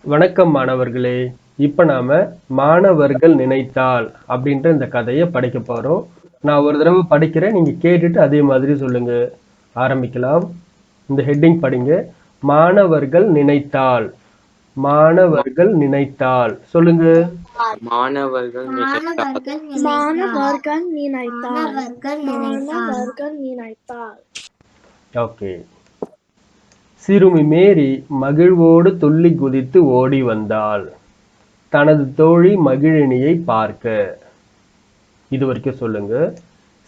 வணக்கம் மாணவர்களே. இப்ப நாம மாணவர்கள் நினைத்தால் அப்படின்ற இந்த கதையை படிக்க போறோம். நான் ஒரு தடவை படிக்கிறேன், நீங்க கேட்டுட்டு அதே மாதிரி சொல்லுங்க. ஆரம்பிக்கலாம். இந்த ஹெட்டிங் படிங்க. மாணவர்கள் நினைத்தால். மாணவர்கள் நினைத்தால் சொல்லுங்க. மாணவர்கள் நினைத்தால். ஓகே. சிறுமி மேரி மகிழ்வோடு துள்ளி குதித்து ஓடி வந்தாள் தனது தோழி மகிழினியை பார்க்க. இது வரைக்கும் சொல்லுங்க.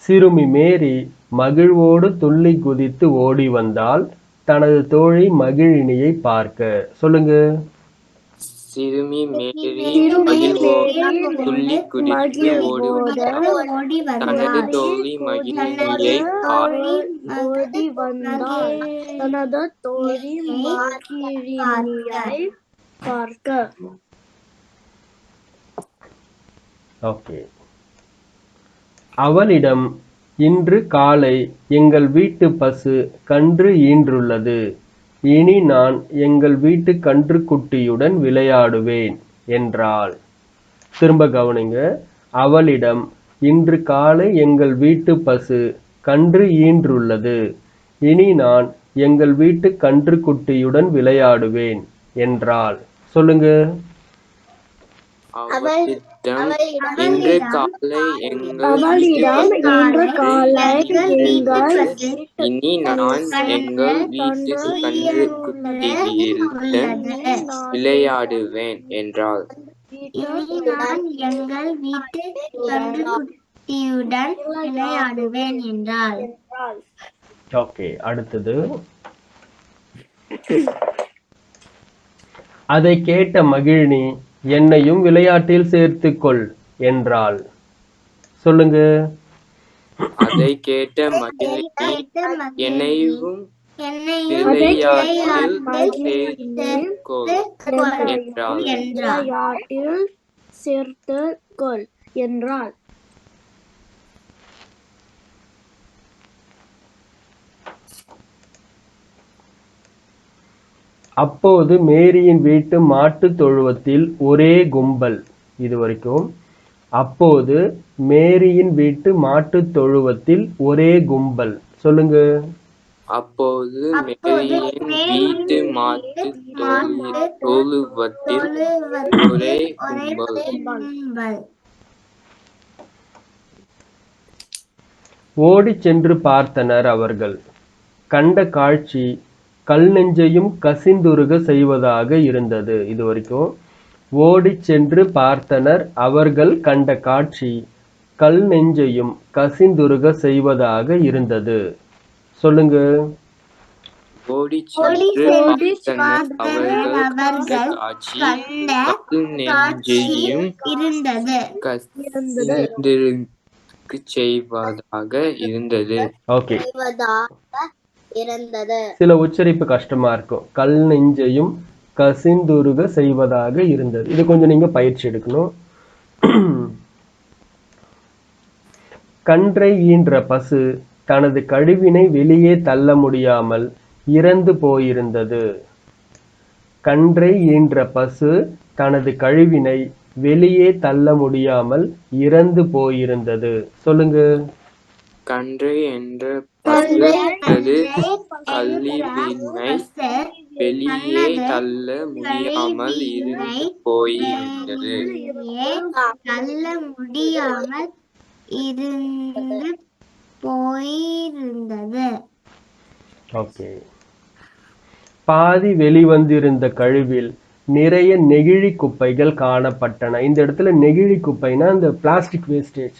சிறுமி மேரி மகிழ்வோடு துள்ளி குதித்து ஓடி வந்தாள் தனது தோழி மகிழினியை பார்க்க. சொல்லுங்க. சிறுமி மேரி மகிழ்வோடு துள்ளி குதித்து ஓடி தனது தோழி மகிழினியை ஓடி வந்தாள் தனது தோழி மகிழினியை பார்க்க. ஓகே. அவளிடம், இன்று காலை எங்கள் வீட்டு பசு கன்று ஈன்றுள்ளது. இனி நான் எங்கள் வீட்டு கன்றுக்குட்டியுடன் விளையாடுவேன் என்றாள். திரும்ப கவனிங்க. அவளிடம், இன்று காலை எங்கள் வீட்டு பசு கன்று ஈன்றுள்ளது. இனி நான் எங்கள் வீட்டு கன்றுக்குட்டியுடன் விளையாடுவேன் என்றாள். சொல்லுங்க. இன்று காலை இனி நான் எங்கள் வீட்டு கன்றுக்குட்டியுடன் விளையாடுவேன் என்றாள். ஓகே. அடுத்தது. அதை கேட்ட மகிழினி, என்னையும் விளையாட்டில் சேர்த்துக்கொள் என்றாள். சொல்லுங்க. அதை கேட்ட மகிழினி என்னையும் விளையாட்டில் சேர்த்துக்கொள் என்றாள். அப்போது மேரியின் வீட்டு மாட்டு தொழுவத்தில் ஒரே கும்பல். இது வரைக்கும். அப்போது மேரியின் வீட்டு மாட்டு தொழுவத்தில் ஒரே கும்பல். சொல்லுங்க. அப்போது மேரியின் வீட்டு மாட்டு தொழுவத்தில் ஒரே கும்பல். ஓடிச் சென்று பார்த்தனர் அவர்கள். கண்ட காட்சி கல் நெஞ்சையும் கசிந்துருக செய்வதாக இருந்தது. இது வரைக்கும். ஓடிச் சென்று பார்த்தனர் அவர்கள் கண்ட காட்சி கல் நெஞ்சையும் கசிந்துருக செய்வதாக இருந்தது. சொல்லுங்க. ஓடிச் சென்று பார்த்தனர் அவர்கள் காட்சி கல் நெஞ்சையும் கசிந்துருக செய்வதாக இருந்தது. ஓகே. சில உச்சரிப்பு கஷ்டமா இருக்கும். கல் நெஞ்சையும் கசிந்துருக செய்வதாக இருந்தது. இது கொஞ்சம் நீங்க பயிற்சி எடுக்கணும். கன்றை ஈன்ற பசு தனது கழிவினை வெளியே தள்ள முடியாமல் இறந்து போயிருந்தது. கன்றை ஈன்ற பசு தனது கழிவினை வெளியே தள்ள முடியாமல் இறந்து போயிருந்தது. சொல்லுங்க. கன்றை என்ற பசு கழிவினை வெளியே தள்ள முடியாமல் இறந்து போயிருந்தது. ஓகே. பாதி வெளிவந்திருந்த கழிவில் நிறைய நெகிழி குப்பைகள் காணப்பட்டன. இந்த இடத்துல நெகிழி குப்பைனா இந்த பிளாஸ்டிக் வேஸ்டேஜ்.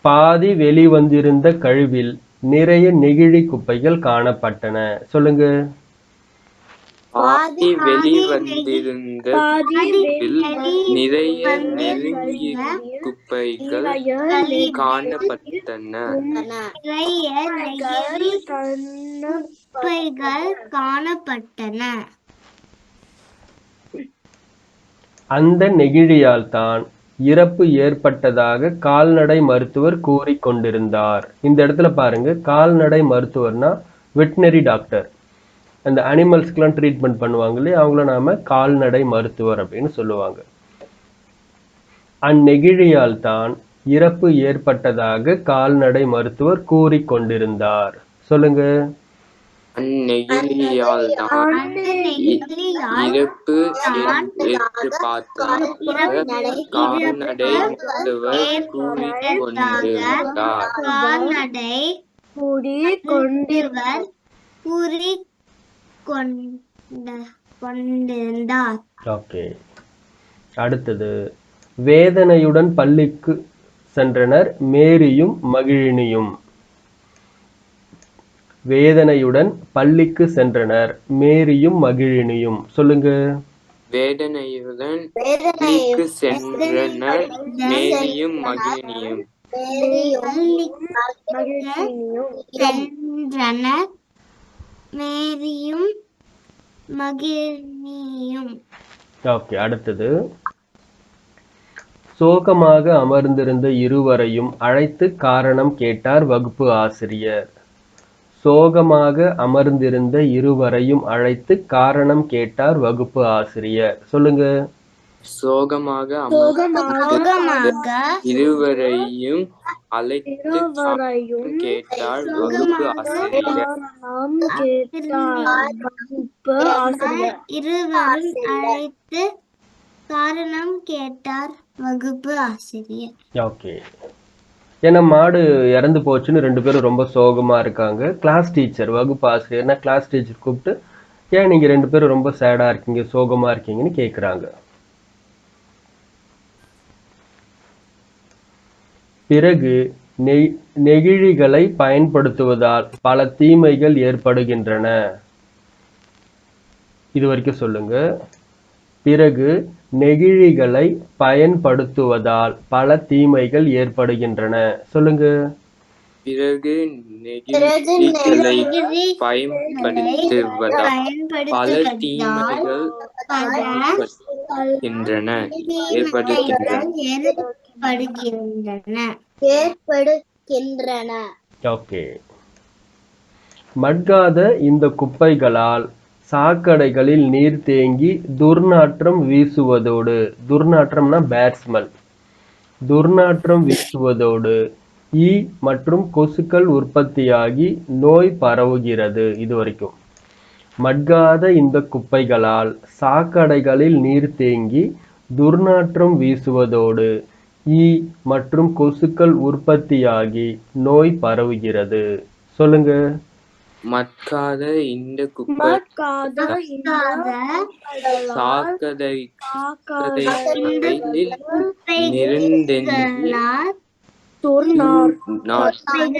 பாதி வெளிவந்திருந்த கழிவில் நிறைய நெகிழி குப்பைகள் காணப்பட்டன. சொல்லுங்க. பாதி வெளிவந்திருந்த கழிவில் நிறைய நெகிழி குப்பைகள் காணப்பட்டன. அந்த நெகிழியால் தான் இறப்பு ஏற்பட்டதாக கால்நடை மருத்துவர் கூறிக்கொண்டிருந்தார். இந்த இடத்துல பாருங்க, கால்நடை மருத்துவர்னா வெட்டினரி டாக்டர். அந்த அனிமல்ஸ்க்குலாம் ட்ரீட்மெண்ட் பண்ணுவாங்க இல்லையா, அவங்கள நாம கால்நடை மருத்துவர் அப்படின்னு சொல்லுவாங்க. அந்நெகிழியால் தான் இறப்பு ஏற்பட்டதாக கால்நடை மருத்துவர் கூறிக்கொண்டிருந்தார். சொல்லுங்க. அந்நெகிழியால் தான் இறப்பு ஏற்பட்டதாக கால்நடை மருத்துவர் கூறிக்கொண்டிருந்தார். ஓகே. அடுத்தது, வேதனையுடன் பள்ளிக்கு சென்றனர் மேரியும் மகிழினியும். வேதனையுடன் பள்ளிக்கு சென்றனர் மேரியும் மகிழினியும். சொல்லுங்க. வேதனையுடன் பள்ளிக்கு சென்றனர் மேரியும் மகிழினியும். ஓகே. அடுத்தது, சோகமாக அமர்ந்திருந்த இருவரையும் அழைத்து காரணம் கேட்டார் வகுப்பு ஆசிரியர். சோகமாக அமர்ந்திருந்த இருவரையும் அழைத்து காரணம் கேட்டார் வகுப்பு ஆசிரியர். சொல்லுங்க. சோகமாக அமர்ந்திருந்த இருவரையும் அழைத்து காரணம் கேட்டார் வகுப்பு ஆசிரியர். ஓகே. ஏன்னா மாடு இறந்து போச்சுன்னு 2 பேரும் ரொம்ப சோகமா இருக்காங்க. கிளாஸ் டீச்சர், வகுப்பு ஆசிரியர்னா கிளாஸ் டீச்சர் கூப்பிட்டு, ஏன் நீங்க 2 பேரும் ரொம்ப சேடா இருக்கீங்க, சோகமா இருக்கீங்கன்னு கேக்குறாங்க. பிறகு நெகிழிகளை பயன்படுத்துவதால் பல தீமைகள் ஏற்படுகின்றன. இது வரைக்கும் சொல்லுங்க. பிறகு நெகிழிகளை பயன்படுத்துவதால் பல தீமைகள் ஏற்படுகின்றன. சொல்லுங்க. பிறகு நெகிழிகளை பயன்படுத்துவதால் பல தீமைகள் ஏற்படுகின்றன. ஓகே. மட்காத இந்த குப்பைகளால் சாக்கடைகளில் நீர் தேங்கி துர்நாற்றம் வீசுவதோடு, துர்நாற்றம்னா பேட் ஸ்மெல், துர்நாற்றம் வீசுவதோடு ஈ மற்றும் கொசுக்கள் உற்பத்தியாகி நோய் பரவுகிறது. இது வரைக்கும். மட்காத இந்த குப்பைகளால் சாக்கடைகளில் நீர் தேங்கி துர்நாற்றம் வீசுவதோடு ஈ மற்றும் கொசுக்கள் உற்பத்தியாகி நோய் பரவுகிறது. சொல்லுங்க. மட்காத இந்த குப்பைகளில் நிறைந்தெங்கி துர்நாற்றம்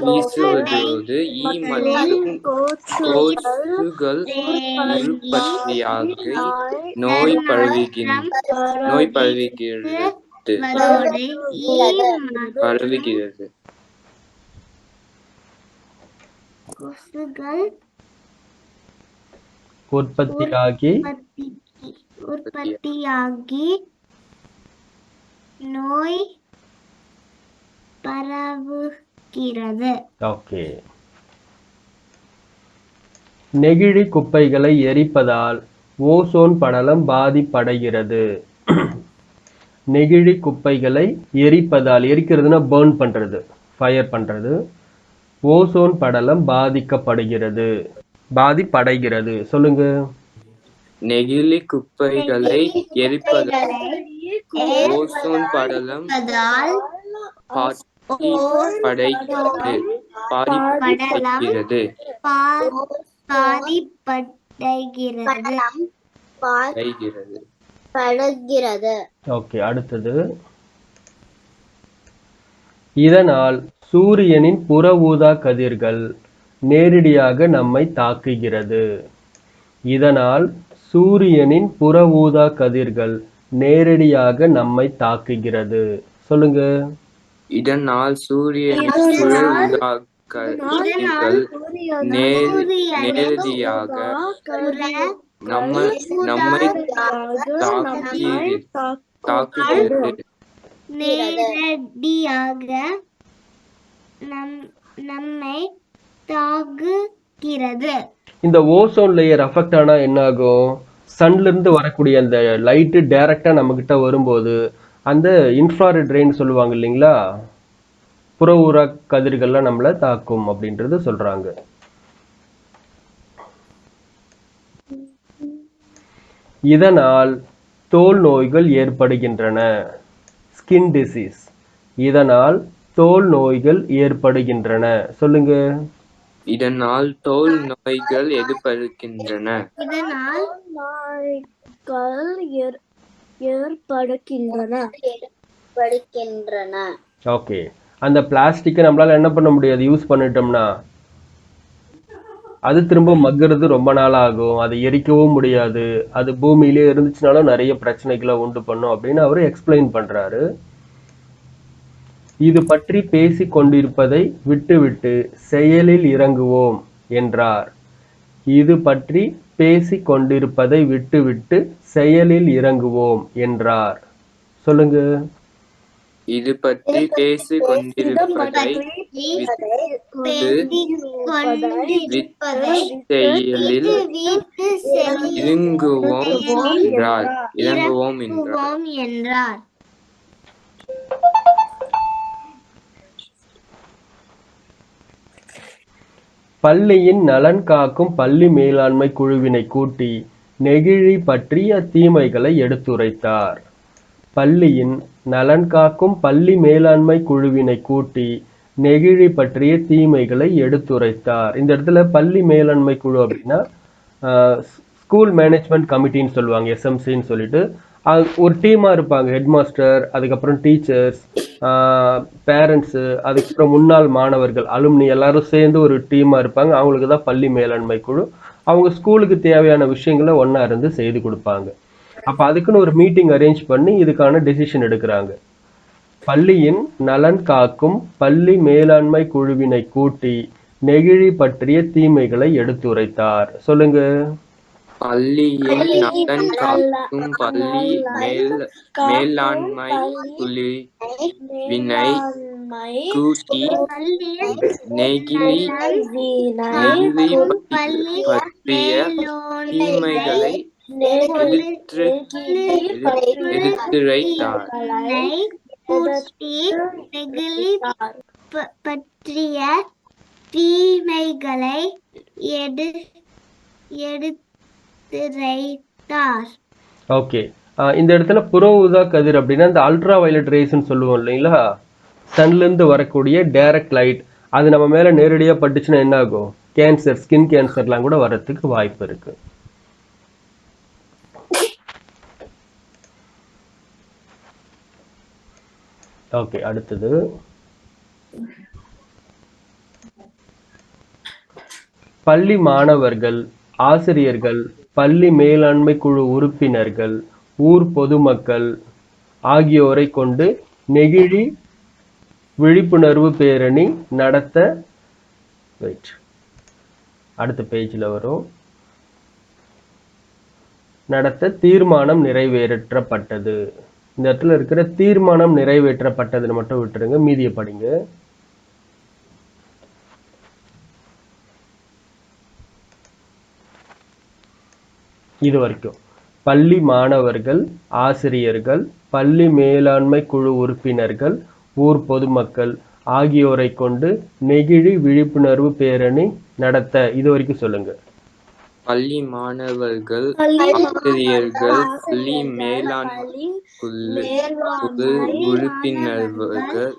வீசுவதோடு ஈ மற்றும் கொசுக்கள் உற்பத்தியாகி நோய் பரவுகிறது. கொசுக்கள் உற்பத்தியாகி நோய் பரவுகிறது. ஓகே. நெகிழி குப்பைகளை எரிப்பதால் ஓசோன் படலம் பாதிப்படைகிறது. நெகிழி குப்பைகளை எரிப்பதால், எரிக்கிறதுனா பர்ன் பண்றது, ஃபயர் பண்றது, ஓசோன் படலம் பாதிப்படைகிறது. சொல்லுங்க. நெகிழி குப்பைகளை எரிப்பதால் ஓசோன் படலம் பாதிப்படைகிறது. ஓகே. அடுத்தது, இதனால் சூரியனின் புற ஊதா கதிர்கள் நேரடியாக நம்மை தாக்குகிறது. இதனால் சூரியனின் புற ஊதா கதிர்கள் நேரடியாக நம்மை தாக்குகிறது. சொல்லுங்க. இதனால் சூரியனின் புற ஊதா கதிர்கள் நேரடியாக நம்மை தாக்குகிறது. நேரடியாக நம்மை தாக்குகிறது. இந்த ஓசோன் லேயர் அஃபெக்ட் ஆனா என்ன ஆகும்? சன்ல இருந்து வரக்கூடிய அந்த லைட் டைரக்டா நம்ம கிட்ட வரும்போது அந்த இன்ஃப்ராரெட் ரெயின் சொல்லுவாங்க இல்லைங்களா, புற ஊதா கதிர்கள்லாம் நம்மள தாக்கும் அப்படின்றது சொல்றாங்க. இதனால் தோல் நோய்கள் ஏற்படுகின்றன. Skin disease. இதனால் தோல் நோய்கள் ஏற்படுகின்றன. சொல்லுங்க. இதனால் தோல் நோய்கள் ஏற்படுகின்றன. ஓகே. அந்த பிளாஸ்டிக்கை நம்மளால என்ன பண்ண முடியாது? யூஸ் பண்ணிட்டோம்னா அது திரும்ப மக்குறது ரொம்ப நாள் ஆகும். அதை எரிக்கவும் முடியாது. அது பூமியிலே இருந்துச்சுனாலும் நிறைய பிரச்சனைகளை உண்டு பண்ணும் அப்படின்னு அவரு எக்ஸ்பிளைன் பண்றாரு. இது பற்றி பேசிக் கொண்டிருப்பதை விட்டுவிட்டு செயலில் இறங்குவோம் என்றார். இது பற்றி பேசிக் கொண்டிருப்பதை விட்டுவிட்டு செயலில் இறங்குவோம் என்றார். சொல்லுங்க. இது பற்றி பேசிக் கொண்டிருப்பதை செயலில் இறங்குவோம் என்றார். பள்ளியின் நலன் காக்கும் பள்ளி மேலாண்மை குழுவினை கூட்டி நெகிழி பற்றிய தீமைகளை எடுத்துரைத்தார். பள்ளியின் நலன் காக்கும் பள்ளி மேலாண்மை குழுவினை கூட்டி நெகிழி பற்றிய தீமைகளை எடுத்துரைத்தார். இந்த இடத்துல பள்ளி மேலாண்மை குழு அப்படின்னா ஸ்கூல் மேனேஜ்மெண்ட் கமிட்டின்னு சொல்லுவாங்க, எஸ்எம்சின்னு சொல்லிட்டு. ஒரு டீமா இருப்பாங்க. ஹெட் மாஸ்டர், அதுக்கப்புறம் டீச்சர்ஸ், பேரண்ட்ஸு, அதுக்கப்புறம் முன்னாள் மாணவர்கள், அலுமினி எல்லாரும் சேர்ந்து ஒரு டீமா இருப்பாங்க. அவங்களுக்கு தான் பள்ளி மேலாண்மை குழு. அவங்க ஸ்கூலுக்கு தேவையான விஷயங்களை ஒண்ணா இருந்து செய்து கொடுப்பாங்க. அப்ப அதுக்குன்னு ஒரு மீட்டிங் அரேஞ்ச் பண்ணி இதுக்கான டெசிஷன் எடுக்கிறாங்க. பள்ளியின் நலன் காக்கும் பள்ளி மேலாண்மை குழுவினை கூட்டி நெகிழி பற்றிய தீமைகளை எடுத்துரைத்தார். சொல்லுங்க. பள்ளியின் நலன் காக்கும் பள்ளி மேலாண்மை குழுவினை கூட்டி நெகிழி பற்றிய தீமைகளை எடுத்துரைத்தார். பற்றிய தீமைகளை எடுத்துரைத்தார். ஓகே. இந்த இடத்துல புற ஊதா கதிர் அப்படின்னா இந்த அல்ட்ரா வயலட் ரேஸ்ன்னு சொல்லுவோம் இல்லைங்களா, சன்ல இருந்து வரக்கூடிய டைரக்ட் லைட், அது நம்ம மேல நேரடியா பட்டுச்சுன்னா என்ன ஆகும்? கேன்சர், ஸ்கின் கேன்சர்லாம் கூட வர்றதுக்கு வாய்ப்பு இருக்கு. ஓகே, அடுத்தது பள்ளி மாணவர்கள், ஆசிரியர்கள், பள்ளி மேலாண்மை குழு உறுப்பினர்கள், ஊர் பொதுமக்கள் ஆகியோரை கொண்டு நெகிழி விழிப்புணர்வு பேரணி நடத்த அடுத்த பேஜ்ல வரும். நடத்த தீர்மானம் நிறைவேற்றப்பட்டது. இந்த இடத்துல இருக்கிற தீர்மானம் நிறைவேற்றப்பட்டதுன்னு மட்டும் விட்டுருங்க, மீதியை படிங்க. இது வரைக்கும் பள்ளி மாணவர்கள், ஆசிரியர்கள், பள்ளி மேலாண்மை குழு உறுப்பினர்கள், ஊர் பொதுமக்கள் ஆகியோரை கொண்டு நெகிழி விழிப்புணர்வு பேரணி நடத்த, இது வரைக்கும் சொல்லுங்க. பள்ளி மாணவர்கள், ஆசிரியர்கள், பள்ளி மேலாண்மை குழு உறுப்பினர்கள்,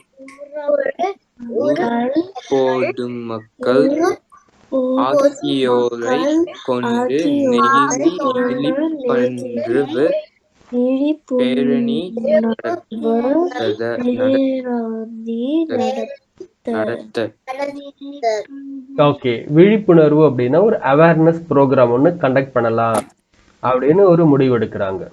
பொதுமக்கள் ஆகியோரை கொண்டு நெகிழி விழிப்புணர்வு பேரணி நடத்த. ஓகே, விழிப்புணர்வு அப்படின்னா ஒரு அவேர்னஸ் ப்ரோக்ராம் ஒன்று கண்டக்ட் பண்ணலாம் அப்படின்னு ஒரு முடிவு எடுக்கிறாங்க.